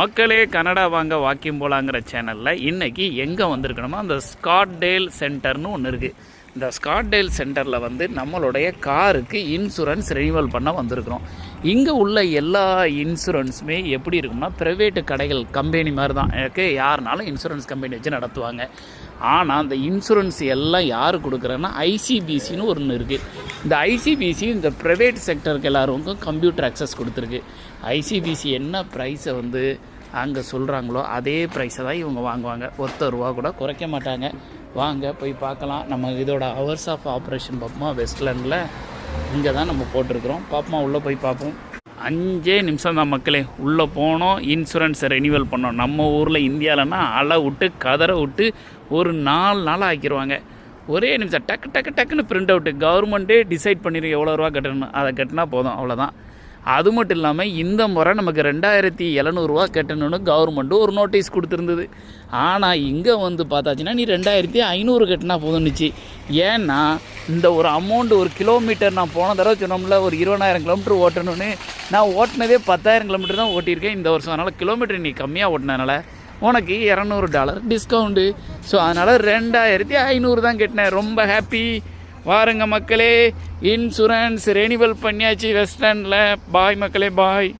மக்களே கனடா வாங்க வாக்கிங் போலாங்கிற சேனலில் இன்றைக்கி எங்கே வந்திருக்கணுமோ அந்த ஸ்காட்டேல் சென்டர்னு ஒன்று இருக்குது. இந்த ஸ்காட்டேல் சென்டரில் வந்து நம்மளுடைய காருக்கு இன்சூரன்ஸ் ரெனியூவல் பண்ண வந்திருக்கிறோம். இங்கே உள்ள எல்லா இன்சூரன்ஸுமே எப்படி இருக்கும்னா ப்ரைவேட்டு கடைகள் கம்பெனி மாதிரி தான். எனக்கு யாருனாலும் இன்சூரன்ஸ் கம்பெனி வச்சு நடத்துவாங்க. ஆனால் அந்த இன்சூரன்ஸ் எல்லாம் யார் கொடுக்குறேன்னா ஐசிபிசின்னு ஒன்று இருக்குது. இந்த ஐசிபிசி இந்த ப்ரைவேட் செக்டருக்கு எல்லாருக்கும் கம்ப்யூட்டர் அக்சஸ் கொடுத்துருக்கு. ஐசிபிசி என்ன ப்ரைஸை வந்து அங்கே சொல்கிறாங்களோ அதே ப்ரைஸை தான் இவங்க வாங்குவாங்க. ₹1 கூட குறைக்க மாட்டாங்க. வாங்க போய் பார்க்கலாம். நம்ம இதோட ஹவர்ஸ் ஆஃப் ஆப்ரேஷன் பார்ப்போமா, வெஸ்ட்லேண்டில் இங்கே தான் நம்ம போட்டிருக்கிறோம். பார்ப்போமா, உள்ளே போய் பார்ப்போம். 5 நிமிஷம் தான் மக்களே. உள்ளே போனோம், இன்சூரன்ஸை ரெனியூவல் பண்ணோம். நம்ம ஊரில் இந்தியாவிலனா அலை விட்டு கதற விட்டு ஒரு 4 நாள் ஆக்கிடுவாங்க. ஒரே நிமிஷம் டக்குன்னு பிரிண்ட் அவுட்டு. கவர்மெண்ட்டே டிசைட் பண்ணிடுங்க எவ்வளோ ரூபா கட்டணும், அதை கட்டினா போதும், அவ்வளோதான். அது மட்டும் இல்லாமல் இந்த முறை நமக்கு 2700 கட்டணும்னு கவர்மெண்ட்டு ஒரு நோட்டீஸ் கொடுத்துருந்தது. ஆனால் இங்கே வந்து பார்த்தாச்சுன்னா நீ 2500 கட்டினா போதும்னுச்சு. ஏன்னா இந்த ஒரு அமௌண்ட், ஒரு கிலோமீட்டர் நான் போன தடவை சொன்னோம்ல ஒரு 20,000 கிலோமீட்டர் ஓட்டணும்னு, நான் ஓட்டினதே 10,000 கிலோமீட்டர் தான் ஓட்டியிருக்கேன் இந்த வருஷம். அதனால் கிலோமீட்டர் நீ கம்மியாக ஓட்டினதுனால உனக்கு $200 டிஸ்கவுண்ட்டு. ஸோ அதனால் 2500 தான் கட்டினேன். ரொம்ப ஹாப்பி. வாருங்க மக்களே, இன்சூரன்ஸ் ரெனியூவல் பண்ணியாச்சு வெஸ்டர்னில். பாய் மக்களே, பாய்.